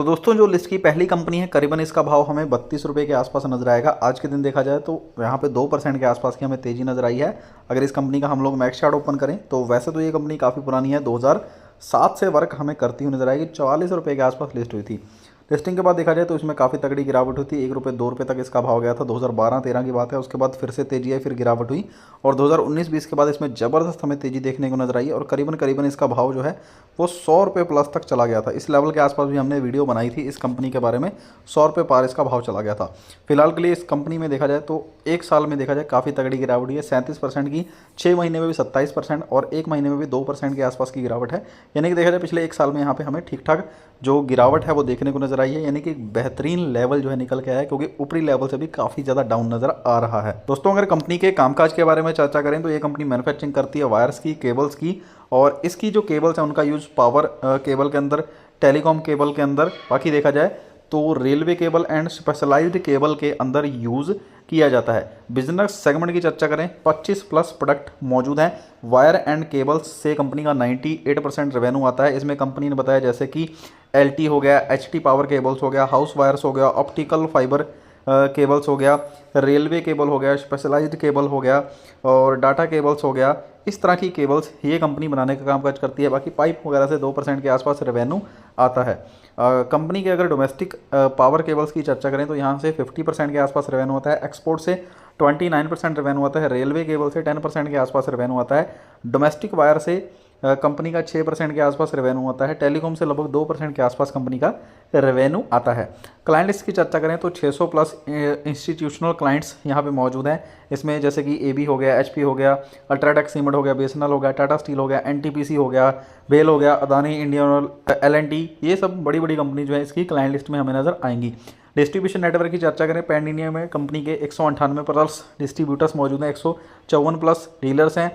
तो दोस्तों जो लिस्ट की पहली कंपनी है करीबन इसका भाव हमें 32 रुपये के आसपास नजर आएगा। आज के दिन देखा जाए तो यहाँ पे 2% के आसपास की हमें तेजी नजर आई है। अगर इस कंपनी का हम लोग मैक्स चार्ट ओपन करें तो वैसे तो ये कंपनी काफ़ी पुरानी है, 2007 से वर्क हमें करती हुई नजर आएगी। 44 रुपये के आसपास लिस्ट हुई थी। लिस्टिंग के बाद देखा जाए तो इसमें काफ़ी तगड़ी गिरावट हुई थी, 1 रुपये 2 रुपये तक इसका भाव गया था। 2012-13 की बात है। उसके बाद फिर से तेजी आई, फिर गिरावट हुई और 2019-20 के बाद इसमें ज़बरदस्त हमें तेजी देखने को नजर आई और करीबन करीबन इसका भाव जो है वो 100 रुपये प्लस तक चला गया था। इस लेवल के आसपास भी हमने वीडियो बनाई थी इस कंपनी के बारे में। 100 रुपये पार इसका भाव चला गया था। फिलहाल के लिए इस कंपनी में देखा जाए तो एक साल में देखा जाए काफ़ी तगड़ी गिरावट हुई है, 37% की, 6 महीने में भी 27% और एक महीने में भी 2% के आसपास की गिरावट है। यानी कि देखा जाए पिछले एक साल में यहाँ पे हमें ठीक ठाक जो गिरावट है वो देखने को नजर आई है। यानी कि एक बेहतरीन लेवल जो है निकल के आया है, क्योंकि ऊपरी लेवल से भी काफ़ी ज़्यादा डाउन नजर आ रहा है। दोस्तों अगर कंपनी के कामकाज के बारे में चर्चा करें तो ये कंपनी मैन्युफैक्चरिंग करती है वायर्स की, केबल्स की, और इसकी जो केबल्स हैं उनका यूज़ पावर केबल के अंदर, टेलीकॉम केबल के अंदर, बाकी देखा जाए तो railway cable and specialised cable के अंदर यूज़ किया जाता है। बिजनेस सेगमेंट की चर्चा करें 25 प्लस प्रोडक्ट मौजूद हैं। वायर एंड केबल्स से कंपनी का 98% रेवेन्यू आता है। इसमें कंपनी ने बताया जैसे कि LT हो गया, HT पावर केबल्स हो गया, हाउस वायर्स हो गया, ऑप्टिकल फाइबर केबल्स हो गया, रेलवे केबल हो गया, स्पेशलाइज्ड केबल हो गया और डाटा केबल्स हो गया। इस तरह की केबल्स ये कंपनी बनाने का कामकाज करती है। बाकी पाइप वगैरह से 2% के आसपास रेवेन्यू आता है। कंपनी के अगर डोमेस्टिक पावर केबल्स की चर्चा करें तो यहाँ से 50% के आसपास रेवेन्यू आता है। एक्सपोर्ट से 29% रेवेन्यू आता है। रेलवे केबल से 10% के आसपास रेवेन्यू आता है। डोमेस्टिक वायर से कंपनी का 6% के आसपास रेवेन्यू आता है। टेलीकॉम से लगभग 2% के आसपास कंपनी का रेवेन्यू आता है। क्लाइंट लिस्ट की चर्चा करें तो 600 प्लस इंस्टीट्यूशनल क्लाइंट्स यहाँ पे मौजूद हैं। इसमें जैसे कि AB हो गया, HP हो गया, अल्ट्राटेक सीमेंट हो गया, BSNL हो गया, टाटा स्टील हो गया, NTPC हो गया, बेल हो गया, अदानी इंडियन, L&T, ये सब बड़ी बड़ी कंपनी जो है इसकी क्लाइंट लिस्ट में हमें नजर आएंगी। डिस्ट्रीब्यूशन नेटवर्क की चर्चा करें पैन इंडिया में कंपनी के 198 प्लस डिस्ट्रीब्यूटर्स मौजूद हैं, 154 प्लस डीलर्स हैं,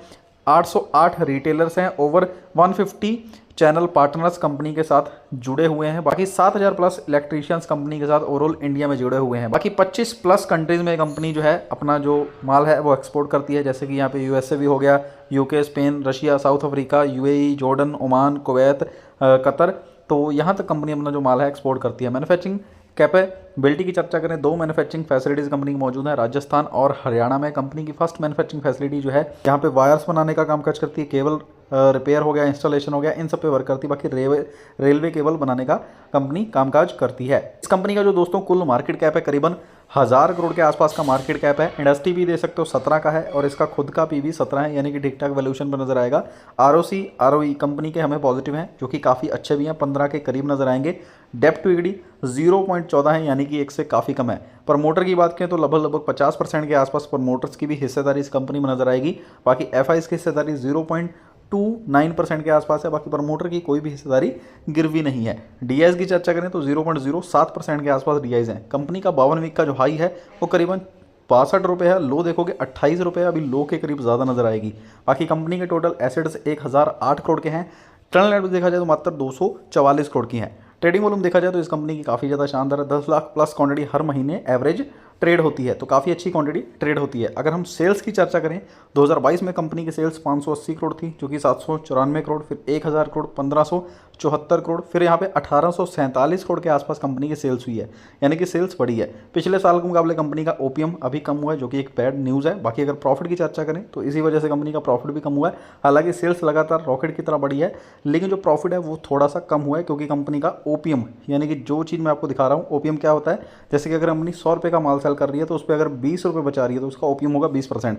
808 रिटेलर्स हैं, ओवर 150 चैनल पार्टनर्स कंपनी के साथ जुड़े हुए हैं। बाकी 7000 प्लस इलेक्ट्रीशियंस कंपनी के साथ ओवरऑल इंडिया में जुड़े हुए हैं। बाकी 25 प्लस कंट्रीज में कंपनी जो है अपना जो माल है वो एक्सपोर्ट करती है। जैसे कि यहाँ पे USA भी हो गया, UK, Spain, Russia, south Africa, UAE, Jordan, Oman, Kuwait, Qatar, तो यहाँ तक कंपनी अपना जो माल है एक्सपोर्ट करती है। मैन्युफैक्चरिंग कैपेबिलिटी की चर्चा करें, 2 मैन्युफैक्चरिंग फैसिलिटीज़ कंपनी की मौजूद है। राजस्थान और हरियाणा में कंपनी की फर्स्ट मैन्युफैक्चरिंग फैसिलिटी जो है यहाँ पे वायर्स बनाने का कामकाज करती है। केबल रिपेयर हो गया, इंस्टॉलेशन हो गया, इन सब पे वर्क करती है। बाकी रेलवे केबल बनाने का कंपनी कामकाज करती है। इस कंपनी का जो दोस्तों कुल मार्केट कैप है करीबन 1000 करोड़ के आसपास का मार्केट कैप है। इंडस्ट्री भी दे सकते हो 17 का है और इसका खुद का PB 17 है, यानी कि ठीक ठाक वैल्यूएशन पर नजर आएगा। ROC ROE कंपनी के हमें पॉजिटिव हैं, जो कि काफ़ी अच्छे भी हैं, 15 के करीब नजर आएंगे। डेप्ट टू इक्विटी 0.14 है, यानी कि 1 से काफ़ी कम है। प्रमोटर की बात करें तो लगभग 50% के आसपास प्रमोटर्स की भी हिस्सेदारी इस कंपनी में नजर आएगी। बाकी FIs की हिस्सेदारी 0.29% के आसपास है। बाकी प्रमोटर की कोई भी हिस्सेदारी गिरवी नहीं है। DIs की चर्चा करें तो 0.07% के आसपास DIs हैं। कंपनी का 52 वीक का जो हाई है वो करीबन 62 रुपये है, लो देखोगे 28 रुपये, अभी लो के करीब ज़्यादा नजर आएगी। बाकी कंपनी के टोटल एसेट्स 1008 करोड़ के हैं। टर्न रेट देखा जाए तो मात्र 244 करोड़ की है। ट्रेडिंग वॉल्यूम देखा जाए तो इस कंपनी की काफ़ी ज़्यादा शानदार है, 10 लाख प्लस क्वांटिटी हर महीने एवरेज ट्रेड होती है, तो काफ़ी अच्छी क्वांटिटी ट्रेड होती है। अगर हम सेल्स की चर्चा करें 2022 में कंपनी की सेल्स 580 करोड़ थी, जो कि 794 करोड़, फिर 1000 करोड़, 1574 करोड़, फिर यहाँ पे 1847 करोड़ के आसपास कंपनी की सेल्स हुई है, यानी कि सेल्स बढ़ी है। पिछले साल के मुकाबले कंपनी का OPM अभी कम हुआ है, जो कि एक बैड न्यूज़ है। बाकी अगर प्रॉफिट की चर्चा करें तो इसी वजह से कंपनी का प्रॉफिट भी कम हुआ है। हालांकि सेल्स लगातार रॉकेट की तरह बढ़ी है, लेकिन जो प्रॉफिट है वो थोड़ा सा कम हुआ है, क्योंकि कंपनी का OPM, यानी कि जो चीज़ मैं आपको दिखा रहा हूँ, OPM क्या होता है, जैसे कि अगर कंपनी 100 रुपये का माल सेल कर रही है तो उस पर अगर 20 रुपये बचा रही है तो उसका OPM होगा 20%।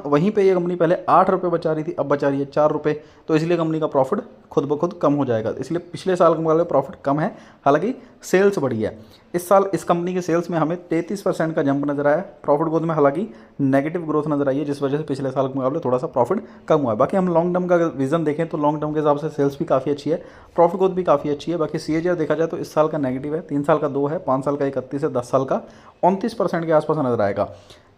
वहीं पे ये कंपनी पहले 8 रुपये बचा रही थी, अब बचा रही है 4 रुपये, तो इसलिए कंपनी का प्रॉफिट खुद ब खुद कम हो जाएगा। इसलिए पिछले साल के मुकाबले प्रॉफिट कम है, हालांकि सेल्स बढ़ी है। इस साल इस कंपनी के सेल्स में हमें 33% का जंप नजर आया। प्रॉफिट ग्रोथ में हालांकि नेगेटिव ग्रोथ नजर आई है, जिस वजह से पिछले साल के मुकाबले थोड़ा सा प्रॉफिट कम हुआ है। बाकी हम लॉन्ग टर्म का विजन देखें तो लॉन्ग टर्म के हिसाब से सेल्स भी काफ़ी अच्छी है, प्रॉफिट ग्रोथ भी काफ़ी अच्छी है। बाकी CAGR देखा जाए तो इस साल का नेगेटिव है, 3 साल का 2 है, 5 साल का 31 है, 10 साल का 29% के आसपास नजर आएगा।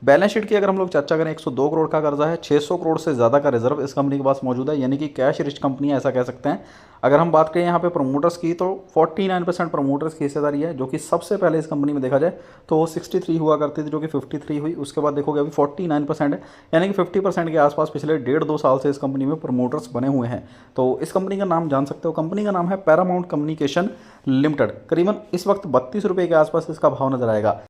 बैलेंस शीट की अगर हम लोग चर्चा करें, 102 करोड़ का कर्जा है, 600 करोड़ से ज़्यादा का रिजर्व इस कंपनी के पास मौजूद है, यानी कि कैश रिच कंपनी है, ऐसा कह सकते हैं। अगर हम बात करें यहाँ पे प्रमोटर्स की, तो 49% प्रमोटर्स की हिस्सेदारी है, जो कि सबसे पहले इस कंपनी में देखा जाए तो वो 63 हुआ करती थी, जो कि 53 हुई। उसके बाद देखोगे अभी 49% है, यानी कि 50% के आसपास पिछले 1.5-2 साल से इस कंपनी में प्रमोटर्स बने हुए हैं। तो इस कंपनी का नाम जान सकते हो, कंपनी का नाम है पैरामाउंट कम्युनिकेशन लिमिटेड। करीबन इस वक्त 32 रुपये के आसपास इसका भाव नजर आएगा।